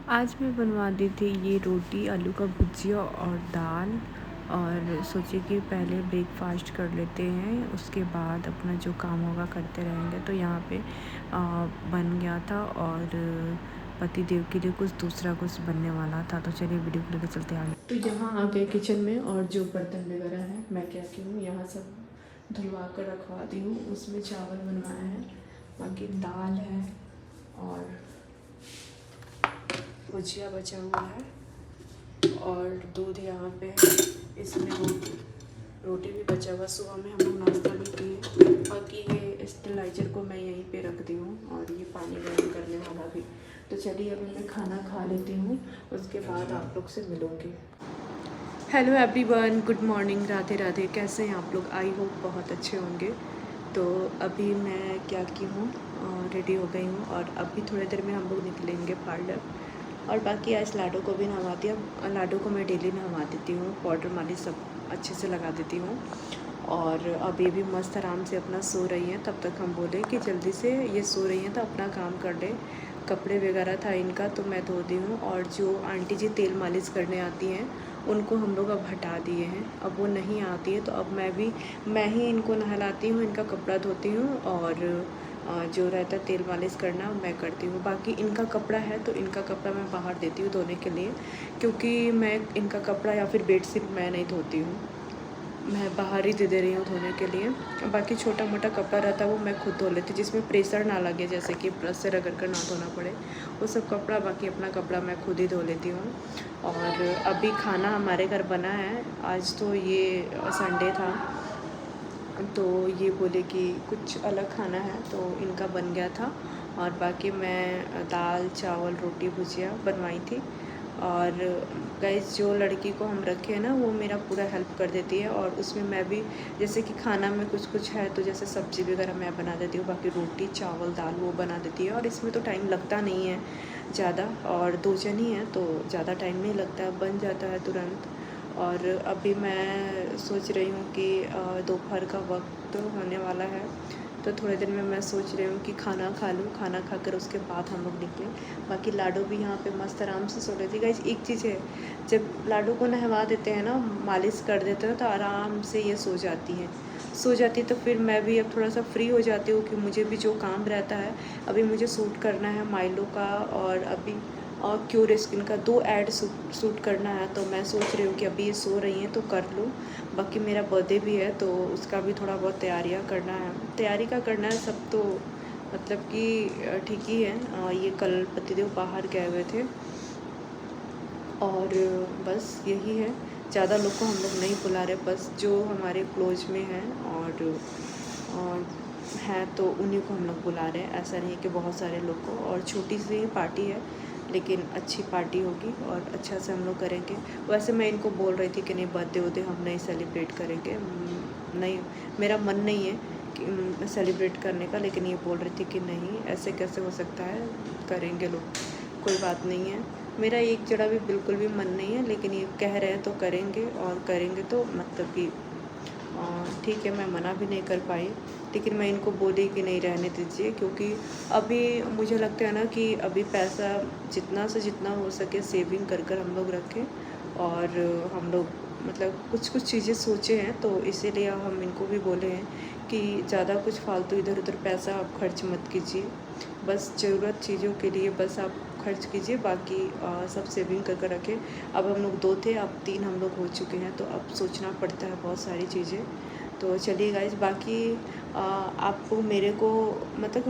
आज मैं बनवा दी थी ये रोटी, आलू का भुजिया और दाल। और सोचे कि पहले ब्रेकफास्ट कर लेते हैं, उसके बाद अपना जो काम होगा करते रहेंगे। तो यहाँ पे बन गया था और पति देव के लिए कुछ दूसरा कुछ बनने वाला था। तो चलिए वीडियो को लेकर चलते आगे। तो यहाँ आ गए किचन में और जो बर्तन वगैरह है मैं क्या की हूँ यहाँ सब धुलवा कर रखवा दी हूँ। उसमें चावल बनवाया है, बाकी दाल है और भुजिया बचा हुआ है और दूध यहाँ पे है। इसमें रोटी भी बचा हुआ, सुबह में हम लोग नाश्ता भी किए। बाकी ये स्टेलाइजर को मैं यहीं पे रख दी हूँ और ये पानी गर्म करने वाला भी। तो चलिए अभी मैं खाना खा लेती हूँ, उसके बाद आप लोग से मिलूँगी। Hello everyone, good morning, Radhe Radhe. कैसे हैं आप लोग? आई होप बहुत अच्छे होंगे। तो अभी मैं क्या की हूँ, रेडी हो गई हूँ और अभी थोड़ी देर में हम लोग निकलेंगे पार्लर। और बाकी आज लाडो को भी नहवा दिया। लाडो को मैं डेली नहवा देती हूँ, पाउडर मालिश सब अच्छे से लगा देती हूँ। और अब ये भी मस्त आराम से अपना सो रही हैं। तब तक हम बोले कि जल्दी से ये सो रही हैं तो अपना काम कर ले। कपड़े वगैरह था इनका तो मैं धो दी हूँ। और जो आंटी जी तेल मालिश करने आती हैं उनको हम लोग अब हटा दिए हैं, अब वो नहीं आती है। तो अब मैं ही इनको नहलाती हूँ, इनका कपड़ा धोती हूँ और जो रहता है तेल मालिश करना मैं करती हूँ। बाकी इनका कपड़ा है तो इनका कपड़ा मैं बाहर देती हूँ धोने के लिए, क्योंकि मैं इनका कपड़ा या फिर बेडशीट मैं नहीं धोती हूँ, मैं बाहर ही दे रही हूँ धोने के लिए। बाकी छोटा मोटा कपड़ा रहता है वो मैं खुद धो लेती हूँ, जिसमें प्रेशर ना लगे, जैसे कि ब्रश से रगड़ कर ना धोना पड़े वो सब कपड़ा। बाकी अपना कपड़ा मैं खुद ही धो लेती हूँ। और अभी खाना हमारे घर बना है, आज तो ये संडे था तो ये बोले कि कुछ अलग खाना है तो इनका बन गया था। और बाकी मैं दाल चावल रोटी भुजिया बनवाई थी। और गाइस जो लड़की को हम रखे हैं ना वो मेरा पूरा हेल्प कर देती है। और उसमें मैं भी, जैसे कि खाना में कुछ कुछ है तो जैसे सब्ज़ी वगैरह मैं बना देती हूँ, बाकी रोटी चावल दाल वो बना देती है। और इसमें तो टाइम लगता नहीं है ज़्यादा, और 2 जन ही हैं तो ज़्यादा टाइम नहीं लगता, बन जाता है तुरंत। और अभी मैं सोच रही हूँ कि दोपहर का वक्त होने वाला है तो थोड़ी देर में मैं सोच रही हूँ कि खाना खा लूँ, खाना खाकर उसके बाद हम लोग निकलें। बाकी लाडो भी यहाँ पे मस्त आराम से सो रही थी। गाइस एक चीज़ है, जब लाडो को नहवा देते हैं ना, मालिश कर देते हैं तो आराम से ये सो जाती है तो फिर मैं भी अब थोड़ा सा फ्री हो जाती हूँ कि मुझे भी जो काम रहता है, अभी मुझे सूट करना है माइलो का और अभी और क्योर स्किन का 2 ऐड शूट करना है। तो मैं सोच रही हूँ कि अभी ये सो रही हैं तो कर लूँ। बाकी मेरा बर्थडे भी है तो उसका भी थोड़ा बहुत तैयारियाँ करना है, तैयारी का करना है सब तो मतलब कि ठीक ही है। ये कल पतिदेव बाहर गए हुए थे और बस यही है, ज़्यादा लोग को हम लोग नहीं बुला रहे, बस जो हमारे क्लोज में हैं और हैं तो उन्हीं को हम लोग बुला रहे हैं। ऐसा नहीं है कि बहुत सारे लोग को, और छोटी सी ही पार्टी है लेकिन अच्छी पार्टी होगी और अच्छा से हम लोग करेंगे। वैसे मैं इनको बोल रही थी कि नहीं बर्थडे वर्डे हम नहीं सेलिब्रेट करेंगे, नहीं मेरा मन नहीं है कि सेलिब्रेट करने का, लेकिन ये बोल रही थी कि नहीं ऐसे कैसे हो सकता है, करेंगे लोग, कोई बात नहीं है। मेरा एक जरा भी बिल्कुल भी मन नहीं है, लेकिन ये कह रहे हैं तो करेंगे, और करेंगे तो मतलब कि ठीक है, मैं मना भी नहीं कर पाई। लेकिन मैं इनको बोली कि नहीं रहने दीजिए, क्योंकि अभी मुझे लगता है ना कि अभी पैसा जितना से जितना हो सके सेविंग कर कर हम लोग रखें। और हम लोग मतलब कुछ कुछ चीज़ें सोचे हैं तो इसीलिए हम इनको भी बोले हैं कि ज़्यादा कुछ फालतू इधर उधर पैसा आप खर्च मत कीजिए, बस ज़रूरत चीज़ों के लिए बस आप खर्च कीजिए, बाकी सब सेविंग कर कर रखें। अब हम लोग 2 थे, अब 3 हम लोग हो चुके हैं तो अब सोचना पड़ता है बहुत सारी चीज़ें। तो चलिए गाइस, बाकी आपको मेरे को मतलब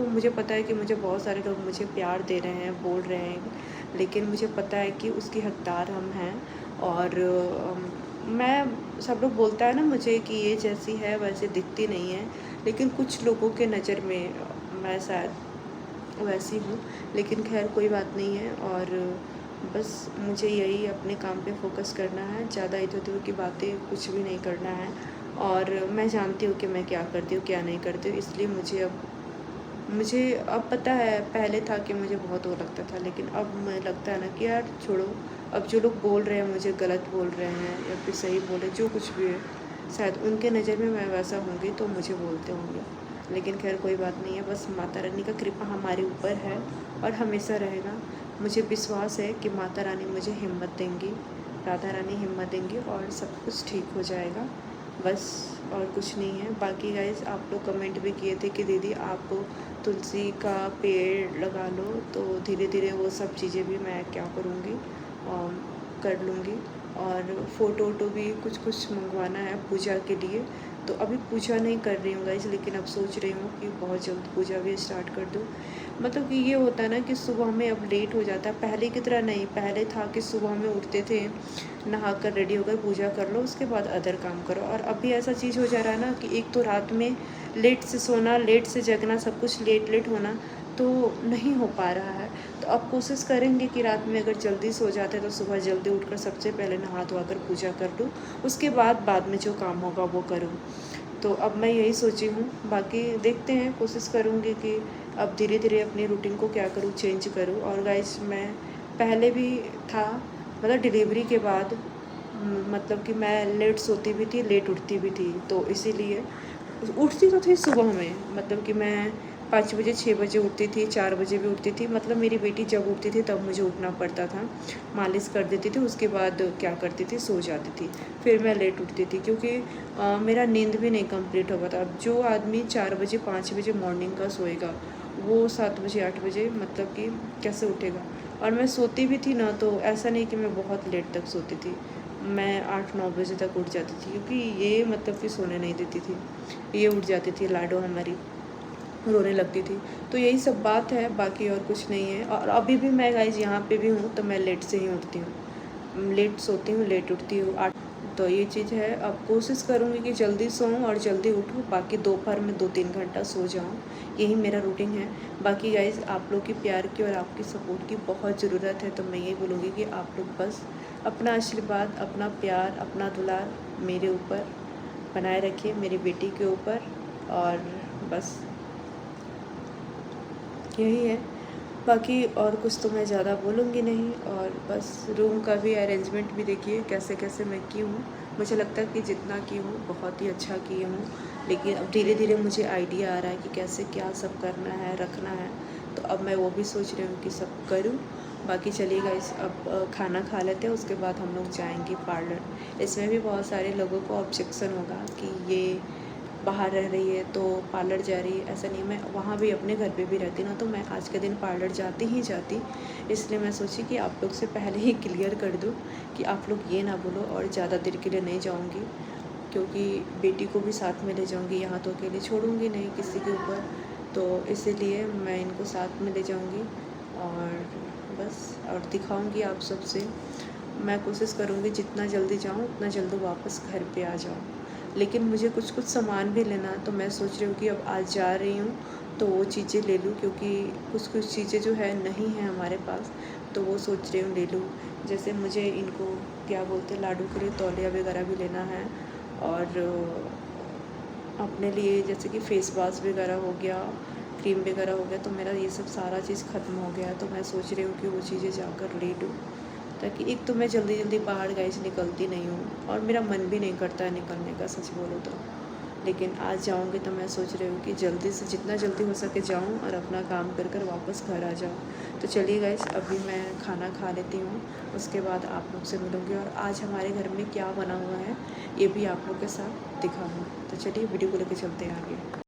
मुझे पता है कि मुझे बहुत सारे लोग मुझे प्यार दे रहे हैं, बोल रहे हैं, लेकिन मुझे पता है कि उसकी हकदार हम हैं। और मैं सब लोग बोलता है ना मुझे कि ये जैसी है वैसे दिखती नहीं है, लेकिन कुछ लोगों के नज़र में मैं शायद वैसी हूँ। लेकिन खैर कोई बात नहीं है, और बस मुझे यही अपने काम पे फोकस करना है, ज़्यादा इधर-उधर की बातें कुछ भी नहीं करना है। और मैं जानती हूँ कि मैं क्या करती हूँ क्या नहीं करती हूँ, इसलिए मुझे अब पता है। पहले था कि मुझे बहुत वो लगता था, लेकिन अब मुझे लगता है ना कि यार छोड़ो, अब जो लोग बोल रहे हैं मुझे गलत बोल रहे हैं या फिर सही बोल रहे हैं, जो कुछ भी है, शायद उनके नज़र में मैं वैसा होंगी तो मुझे बोलते होंगे, लेकिन खैर कोई बात नहीं है। बस माता रानी का कृपा हमारे ऊपर है और हमेशा रहेगा। मुझे विश्वास है कि माता रानी मुझे हिम्मत देंगी, राधा रानी हिम्मत देंगी और सब कुछ ठीक हो जाएगा। बस और कुछ नहीं है। बाकी गाइस आप लोग कमेंट भी किए थे कि दीदी आप तुलसी का पेड़ लगा लो, तो धीरे धीरे वो सब चीज़ें भी मैं क्या करूँगी कर लूँगी। और फ़ोटो वोटो भी कुछ कुछ मंगवाना है पूजा के लिए, तो अभी पूजा नहीं कर रही हूँ गाइस, लेकिन अब सोच रही हूँ कि बहुत जल्द पूजा भी स्टार्ट कर दूँ। मतलब कि ये होता है ना कि सुबह में अब लेट हो जाता है, पहले की तरह नहीं। पहले था कि सुबह में उठते थे, नहाकर रेडी होकर पूजा कर लो, उसके बाद अदर काम करो। और अभी ऐसा चीज़ हो जा रहा है ना कि एक तो रात में लेट से सोना, लेट से जगना, सब कुछ लेट लेट होना, तो नहीं हो पा रहा है। तो अब कोशिश करेंगे कि रात में अगर जल्दी सो जाते हैं तो सुबह जल्दी उठकर सबसे पहले नहा धोआ कर पूजा कर लूँ, उसके बाद में जो काम होगा वो करूँ। तो अब मैं यही सोची हूँ। बाकी देखते हैं, कोशिश करूँगी कि अब धीरे धीरे अपनी रूटीन को क्या करूँ, चेंज करूँ। और गाइस मैं पहले भी था, मतलब डिलीवरी के बाद मतलब कि मैं लेट सोती भी थी, लेट उठती भी थी, तो इसीलिए उठती तो थी सुबह में, मतलब कि मैं 5 बजे 6 बजे उठती थी, 4 बजे भी उठती थी। मतलब मेरी बेटी जब उठती थी तब मुझे उठना पड़ता था, मालिश कर देती थी, उसके बाद क्या करती थी, सो जाती थी। फिर मैं लेट उठती थी क्योंकि मेरा नींद भी नहीं कंप्लीट हो पाता। अब जो आदमी 4 बजे 5 बजे मॉर्निंग का सोएगा, वो 7 बजे 8 बजे मतलब कि कैसे उठेगा। और मैं सोती भी थी ना, तो ऐसा नहीं कि मैं बहुत लेट तक सोती थी, मैं 8-9 बजे तक उठ जाती थी, क्योंकि ये मतलब कि सोने नहीं देती थी। ये उठ जाती थी लाडो हमारी, रोने लगती थी। तो यही सब बात है, बाकी और कुछ नहीं है। और अभी भी मैं गाइस यहाँ पे भी हूँ तो मैं लेट से ही उठती हूँ, लेट सोती हूँ, लेट उठती हूँ। तो ये चीज़ है। अब कोशिश करूँगी कि जल्दी सोऊं और जल्दी उठूँ, बाकी दोपहर में 2-3 घंटा सो जाऊँ, यही मेरा रूटीन है। बाकी गाइस आप लोग की प्यार की और आपकी सपोर्ट की बहुत ज़रूरत है, तो मैं यही बोलूँगी कि आप लोग बस अपना आशीर्वाद, अपना प्यार, अपना दुलार मेरे ऊपर बनाए रखिए, मेरी बेटी के ऊपर। और बस यही है, बाकी और कुछ तो मैं ज़्यादा बोलूँगी नहीं। और बस रूम का भी अरेंजमेंट भी देखिए कैसे कैसे मैं की हूँ। मुझे लगता है कि जितना की हूँ बहुत ही अच्छा की हूँ, लेकिन अब धीरे धीरे मुझे आइडिया आ रहा है कि कैसे क्या सब करना है, रखना है। तो अब मैं वो भी सोच रही हूँ कि सब करूँ। बाकी चलिए गाइस, अब खाना खा लेते हैं, उसके बाद हम लोग जाएंगे पार्लर। इसमें भी बहुत सारे लोगों को ऑब्जेक्शन होगा कि ये बाहर रह रही है तो पार्लर जा रही है। ऐसा नहीं, मैं वहाँ भी अपने घर पे भी रहती ना, तो मैं आज के दिन पार्लर जाती ही जाती। इसलिए मैं सोची कि आप लोग से पहले ही क्लियर कर दूँ कि आप लोग ये ना बोलो, और ज़्यादा देर के लिए नहीं जाऊँगी, क्योंकि बेटी को भी साथ में ले जाऊँगी, यहाँ तो अकेले छोड़ूँगी नहीं किसी के ऊपर। तो इसीलिए मैं इनको साथ में ले जाऊँगी और बस, और दिखाऊँगी आप सबसे। मैं कोशिश करूँगी जितना जल्दी जाऊँ उतना जल्दी वापस घर पे आ जाऊँ। लेकिन मुझे कुछ कुछ सामान भी लेना है, तो मैं सोच रही हूँ कि अब आज जा रही हूँ तो वो चीज़ें ले लूँ, क्योंकि कुछ कुछ चीज़ें जो है नहीं है हमारे पास, तो वो सोच रही हूँ ले लूँ। जैसे मुझे इनको क्या बोलते हैं, लाडू के लिए तौलिया वगैरह भी लेना है, और अपने लिए जैसे कि फेस वाश वगैरह हो गया, क्रीम वगैरह हो गया, तो मेरा ये सब सारा चीज़ ख़त्म हो गया है। तो मैं सोच रही हूँ कि वो चीज़ें जाकर ले लूँ, ताकि एक तो मैं जल्दी जल्दी बाहर गाइस निकलती नहीं हूँ, और मेरा मन भी नहीं करता है निकलने का, सच बोलो तो। लेकिन आज जाऊँगी तो मैं सोच रही हूँ कि जल्दी से जितना जल्दी हो सके जाऊँ और अपना काम कर कर वापस घर आ जाऊँ। तो चलिए गाइस, अभी मैं खाना खा लेती हूँ, उसके बाद आप लोग से मिलूँगी, और आज हमारे घर में क्या बना हुआ है ये भी आप लोग के साथ दिखाऊँगी। तो चलिए वीडियो को लेकर चलते हैं आगे।